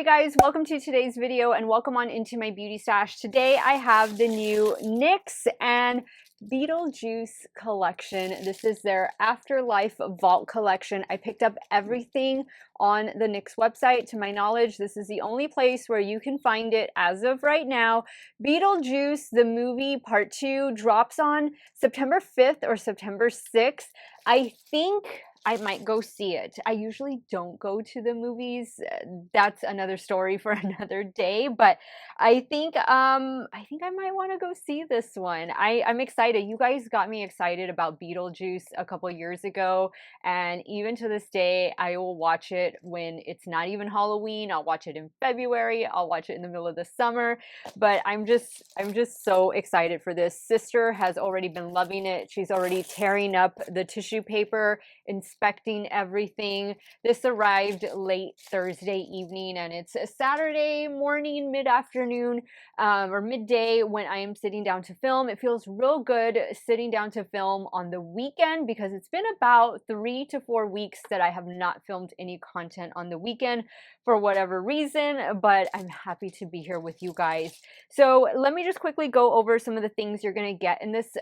Hey guys, welcome to today's video and welcome on into my beauty stash. Today I have the new NYX and Beetlejuice collection. This is their Afterlife Vault collection. I picked up everything on the NYX website. To my knowledge, this is the only place where you can find it as of right now. Beetlejuice, the movie part 2, drops on September 5th or September 6th. I think I might go see it. I usually don't go to the movies. That's another story for another day, but I think I might want to go see this one. I'm excited. You guys got me excited about Beetlejuice a couple years ago, and even to this day, I will watch it when it's not even Halloween. I'll watch it in February. I'll watch it in the middle of the summer, but I'm just so excited for this. Sister has already been loving it. She's already tearing up the tissue paper, inspecting everything. This arrived late Thursday evening and it's a Saturday morning, mid-afternoon or midday when I am sitting down to film. It feels real good sitting down to film on the weekend because it's been about 3 to 4 weeks that I have not filmed any content on the weekend for whatever reason, but I'm happy to be here with you guys. So let me just quickly go over some of the things you're going to get in this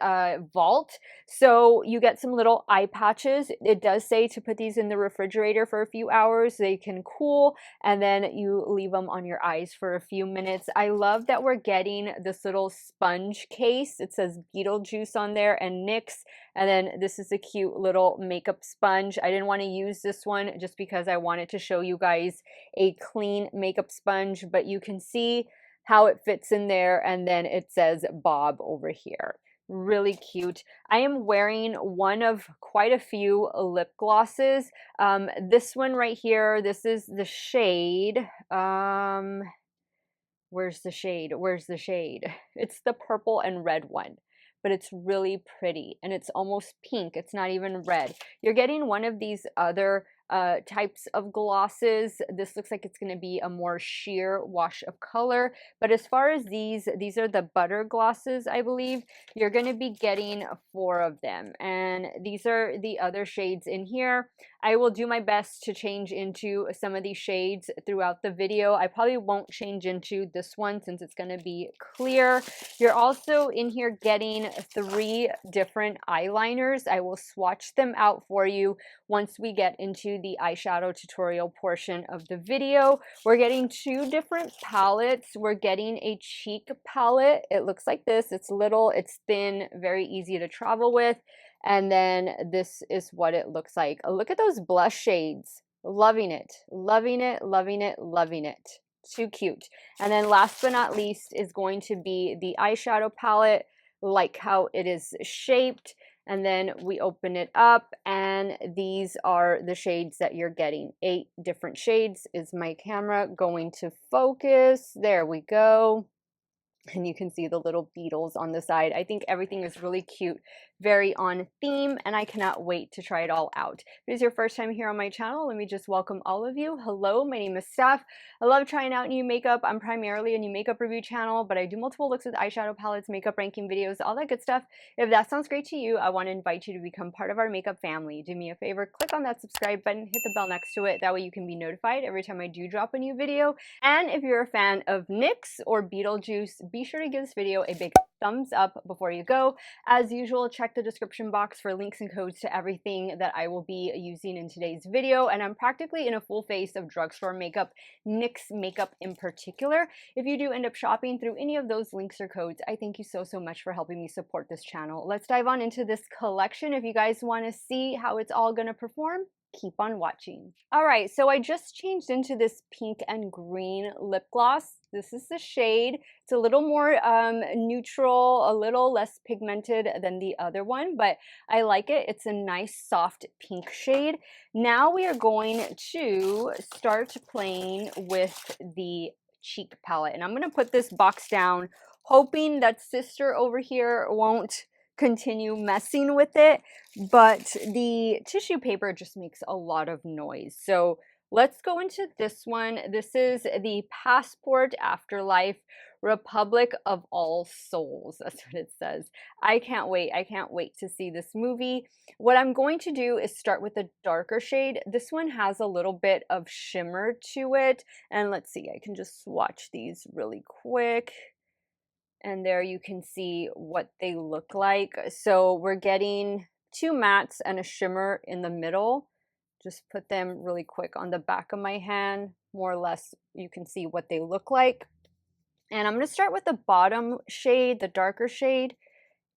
vault. So you get some little eye patches. It does say to put these in the refrigerator for a few hours. They can cool, and then you leave them on your eyes for a few minutes. I love that we're getting this little sponge case. It says Beetlejuice on there and NYX. And then this is a cute little makeup sponge. I didn't want to use this one just because I wanted to show you guys a clean makeup sponge, but you can see how it fits in there. And then it says Bob over here. Really cute. I am wearing one of quite a few lip glosses. This one right here, this is the shade. Where's the shade? Where's the shade? It's the purple and red one, but it's really pretty and it's almost pink. It's not even red. You're getting one of these other types of glosses. This looks like it's going to be a more sheer wash of color, but as far as these are the butter glosses, I believe. You're going to be getting 4 of them, and these are the other shades in here. I will do my best to change into some of these shades throughout the video. I probably won't change into this one since it's going to be clear. You're also in here getting 3 different eyeliners. I will swatch them out for you once we get into the eyeshadow tutorial portion of the video. We're getting 2 different palettes. We're getting a cheek palette. It looks like this. It's little, it's thin, very easy to travel with. And then this is what it looks like. Look at those blush shades. Loving it, loving it, loving it, loving it. Too cute. And then last but not least is going to be the eyeshadow palette, like how it is shaped. And then we open it up and these are the shades that you're getting. 8 different shades. Is my camera going to focus? There we go. And you can see the little beetles on the side. I think everything is really cute, very on theme, and I cannot wait to try it all out. If it is your first time here on my channel, let me just welcome all of you. Hello, my name is Steff. I love trying out new makeup. I'm primarily a new makeup review channel, but I do multiple looks with eyeshadow palettes, makeup ranking videos, all that good stuff. If that sounds great to you, I want to invite you to become part of our makeup family. Do me a favor, click on that subscribe button, hit the bell next to it. That way you can be notified every time I do drop a new video. And if you're a fan of NYX or Beetlejuice, be sure to give this video a big thumbs up before you go. As usual, check the description box for links and codes to everything that I will be using in today's video. And I'm practically in a full face of drugstore makeup, NYX makeup in particular. If you do end up shopping through any of those links or codes, I thank you so much for helping me support this channel. Let's dive on into this collection. If you guys want to see how it's all going to perform, keep on watching. All right, so I just changed into this pink and green lip gloss. This is the shade. It's a little more neutral, a little less pigmented than the other one, but I like it. It's a nice soft pink shade. Now we are going to start playing with the cheek palette, and I'm going to put this box down, hoping that sister over here won't continue messing with it, but the tissue paper just makes a lot of noise. So let's go into this one. This is the Passport Afterlife. Republic of All Souls. That's what it says. I can't wait. I can't wait to see this movie. What I'm going to do is start with a darker shade. This one has a little bit of shimmer to it. And let's see, I can just swatch these really quick. And there you can see what they look like. So we're getting two mattes and a shimmer in the middle. Just put them really quick on the back of my hand. More or less, you can see what they look like. And I'm going to start with the bottom shade, the darker shade,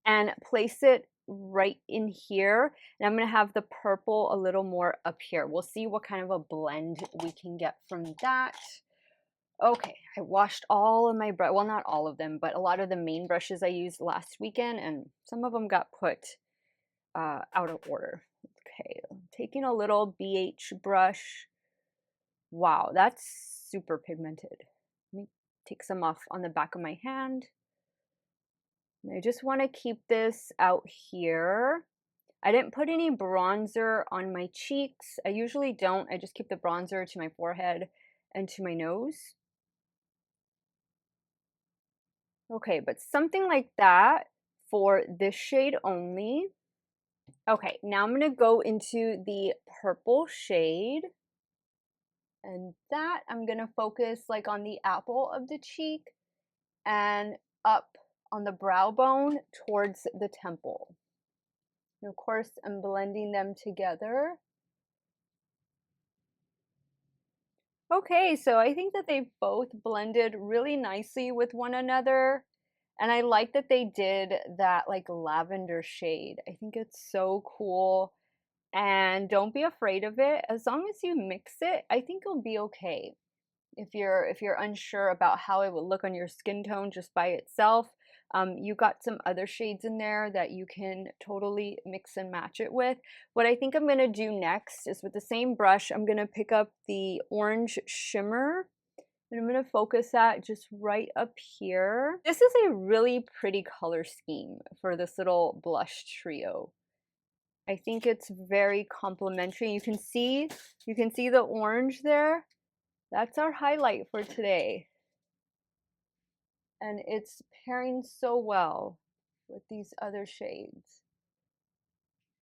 and place it right in here. And I'm going to have the purple a little more up here. We'll see what kind of a blend we can get from that. Okay, I washed all of my well, not all of them, but a lot of the main brushes I used last weekend, and some of them got put out of order. Okay, taking a little BH brush. Wow, that's super pigmented. Let me take some off on the back of my hand. And I just want to keep this out here. I didn't put any bronzer on my cheeks. I usually don't. I just keep the bronzer to my forehead and to my nose. Okay, but something like that for this shade only. Okay, now I'm going to go into the purple shade. And that I'm going to focus like on the apple of the cheek and up on the brow bone towards the temple. And of course, I'm blending them together. Okay, so I think that they both blended really nicely with one another. And I like that they did that like lavender shade. I think it's so cool. And don't be afraid of it. As long as you mix it, I think it'll be okay. If you're unsure about how it will look on your skin tone just by itself, you got some other shades in there that you can totally mix and match it with. What I think I'm going to do next is with the same brush, I'm going to pick up the orange shimmer and I'm going to focus that just right up here. This is a really pretty color scheme for this little blush trio. I think it's very complimentary. You can see the orange there. That's our highlight for today. And it's pairing so well with these other shades.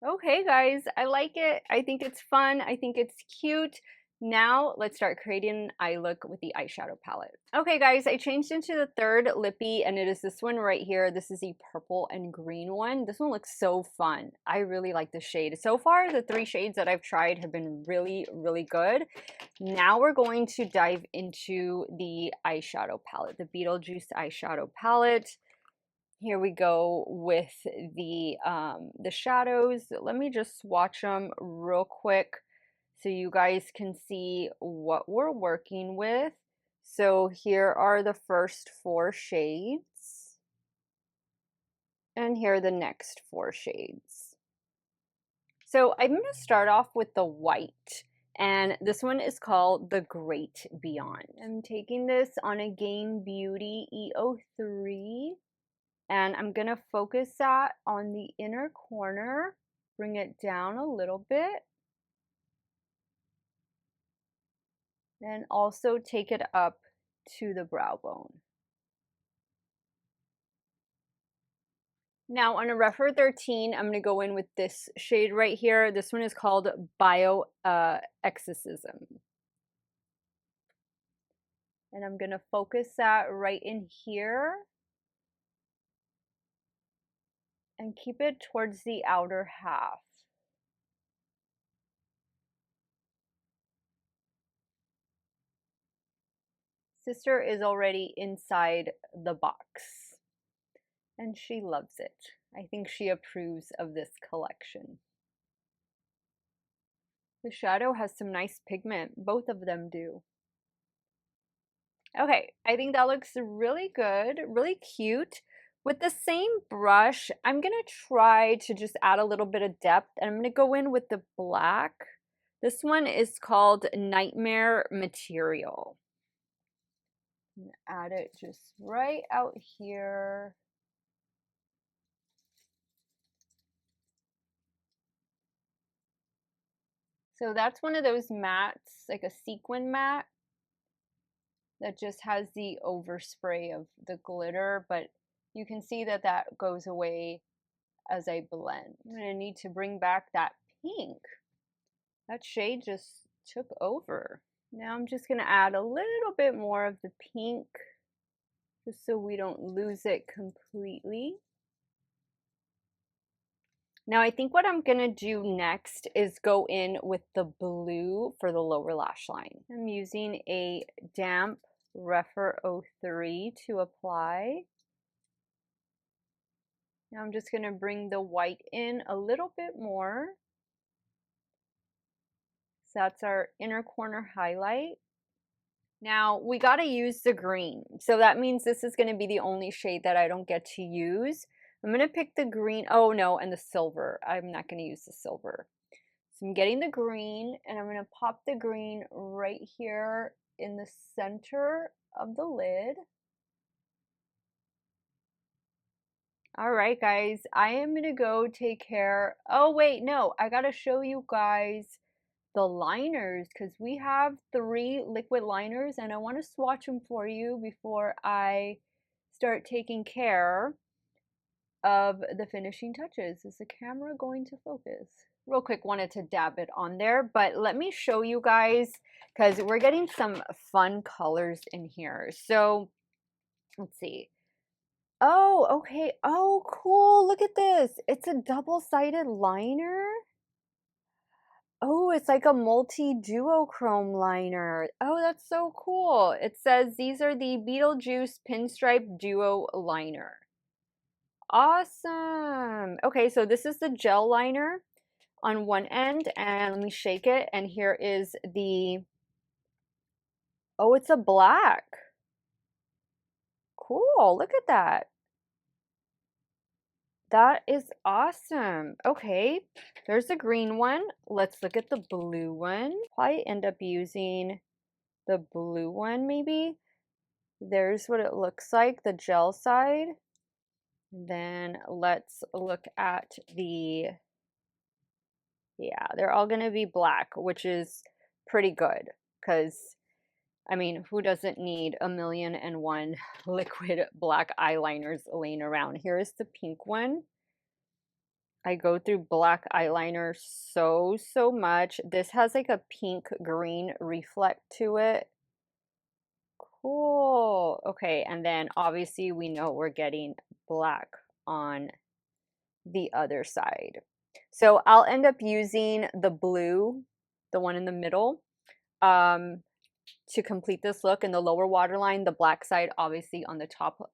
Okay, guys, I like it. I think it's fun. I think it's cute. Now let's start creating an eye look with the eyeshadow palette. Okay, guys, I changed into the third lippy, and it is this one right here. This is the purple and green one. This one looks so fun. I really like the shade. So far, the three shades that I've tried have been really, really good. Now we're going to dive into the eyeshadow palette, the Beetlejuice eyeshadow palette. Here we go with the shadows. Let me just swatch them real quick so you guys can see what we're working with. So here are the first four shades. And here are the next four shades. So I'm going to start off with the white. And this one is called The Great Beyond. I'm taking this on a Gain Beauty E03. And I'm going to focus that on the inner corner, bring it down a little bit. And also take it up to the brow bone. Now on a Refer 13, I'm going to go in with this shade right here. This one is called Bioexorcism. And I'm going to focus that right in here. And keep it towards the outer half. Sister is already inside the box. And she loves it. I think she approves of this collection. The shadow has some nice pigment. Both of them do. Okay, I think that looks really good, really cute. With the same brush, I'm going to try to just add a little bit of depth. And I'm going to go in with the black. This one is called Nightmare Material. Add it just right out here. So that's one of those mattes, like a sequin matte. that just has the overspray of the glitter, but you can see that that goes away as I blend. I'm going to need to bring back that pink. That shade just took over. Now I'm just going to add a little bit more of the pink just so we don't lose it completely. Now I think what I'm going to do next is go in with the blue for the lower lash line. I'm using a damp Rephr 03 to apply. Now I'm just going to bring the white in a little bit more. So that's our inner corner highlight. Now we got to use the green. So that means this is going to be the only shade that I don't get to use. I'm going to pick the green. Oh no, and the silver. I'm not going to use the silver. So I'm getting the green and I'm going to pop the green right here in the center of the lid. All right, guys, I am going to go take care. Oh, wait, no, I got to show you guys the liners because we have 3 liquid liners and I want to swatch them for you before I start taking care of the finishing touches. Is the camera going to focus? Real quick, wanted to dab it on there, but let me show you guys because we're getting some fun colors in here. So let's see. Oh, okay. Oh, cool. Look at this. It's a double-sided liner. Oh, it's like a multi-duochrome liner. Oh, that's so cool. It says these are the Beetlejuice Pinstripe Duo Liner. Awesome. Okay, so this is the gel liner on one end, and let me shake it, and here is the, oh, it's a black. Cool, look at that. That is awesome. Okay, there's the green one. Let's look at the blue one. Probably end up using the blue one maybe. There's what it looks like, the gel side. Then let's look at the, yeah, they're all gonna be black, which is pretty good because I mean, who doesn't need 1,000,001 liquid black eyeliners laying around? Here's the pink one. I go through black eyeliner so much. This has like a pink green reflect to it. Cool. Okay, and then obviously we know we're getting black on the other side. So I'll end up using the blue, the one in the middle, to complete this look. In the lower waterline, the black side obviously on the top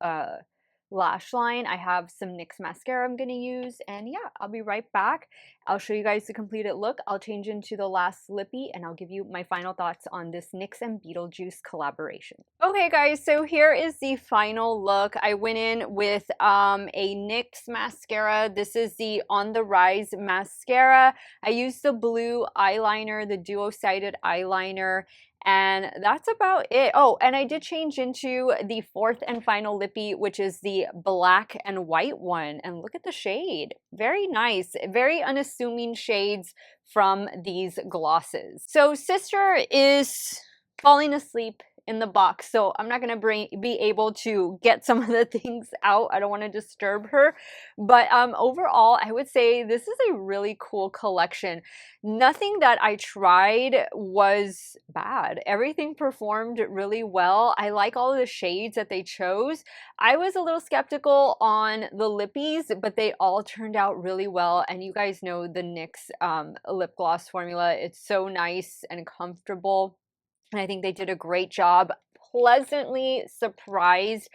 lash line. I have some NYX mascara I'm going to use, and yeah, I'll be right back. I'll show you guys the completed look. I'll change into the last lippy and I'll give you my final thoughts on this NYX and Beetlejuice collaboration. Okay guys, so here is the final look. I went in with a NYX mascara. This is the On the Rise mascara. I used the blue eyeliner, the duo-sided eyeliner, and that's about it. Oh, and I did change into the 4th and final lippy, which is the black and white one. And look at the shade. Very nice. Very unassuming shades from these glosses. So sister is falling asleep in the box, so I'm not going to be able to get some of the things out. I don't want to disturb her, but overall I would say this is a really cool collection. Nothing that I tried was bad. Everything performed really well. I like all of the shades that they chose. I was a little skeptical on the lippies, but they all turned out really well. And you guys know the NYX lip gloss formula. It's so nice and comfortable. And I think they did a great job. Pleasantly surprised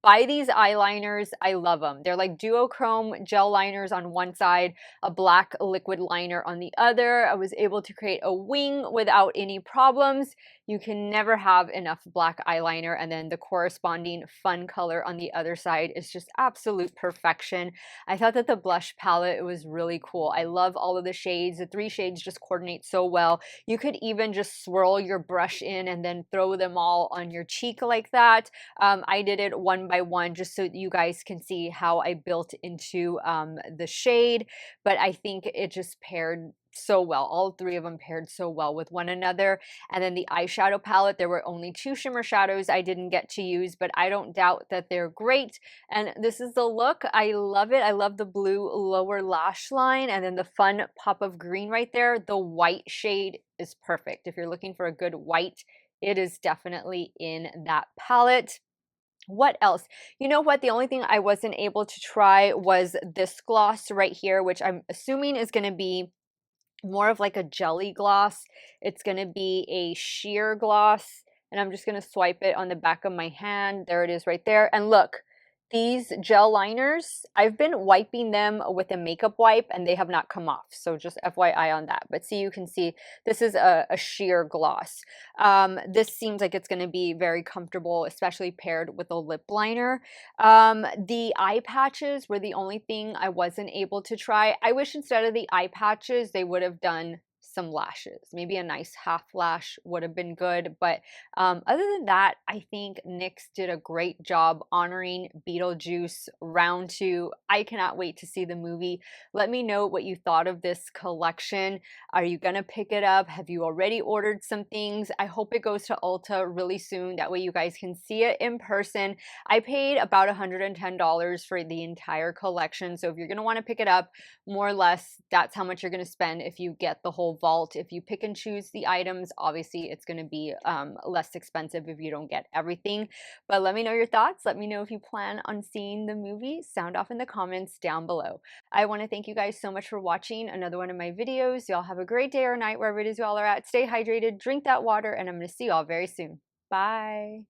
by these eyeliners. I love them. They're like duochrome gel liners on one side, a black liquid liner on the other. I was able to create a wing without any problems. You can never have enough black eyeliner, and then the corresponding fun color on the other side is just absolute perfection. I thought that the blush palette was really cool. I love all of the shades. The 3 shades just coordinate so well. You could even just swirl your brush in and then throw them all on your cheek like that. I did it one by one just so you guys can see how I built into the shade, but I think it just paired so well. All three of them paired so well with one another. And then the eyeshadow palette, there were only 2 shimmer shadows I didn't get to use, but I don't doubt that they're great. And this is the look. I love it. I love the blue lower lash line and then the fun pop of green right there. The white shade is perfect. If you're looking for a good white, it is definitely in that palette. What else? You know what? The only thing I wasn't able to try was this gloss right here, which I'm assuming is going to be more of like a jelly gloss. It's going to be a sheer gloss, and I'm just going to swipe it on the back of my hand. There it is right there. And look, these gel liners, I've been wiping them with a makeup wipe and they have not come off. So just FYI on that. But see, you can see this is a sheer gloss. This seems like it's going to be very comfortable, especially paired with a lip liner. The eye patches were the only thing I wasn't able to try. I wish instead of the eye patches, they would have done some lashes. Maybe a nice half lash would have been good. But other than that, I think NYX did a great job honoring Beetlejuice round 2. I cannot wait to see the movie. Let me know what you thought of this collection. Are you going to pick it up? Have you already ordered some things? I hope it goes to Ulta really soon. That way you guys can see it in person. I paid about $110 for the entire collection. So if you're going to want to pick it up, more or less, that's how much you're going to spend if you get the whole vault. If you pick and choose the items, obviously it's going to be less expensive if you don't get everything. But let me know your thoughts. Let me know if you plan on seeing the movie. Sound off in the comments down below. I want to thank you guys so much for watching another one of my videos. Y'all have a great day or night wherever it is y'all are at. Stay hydrated, drink that water, and I'm going to see y'all very soon. Bye.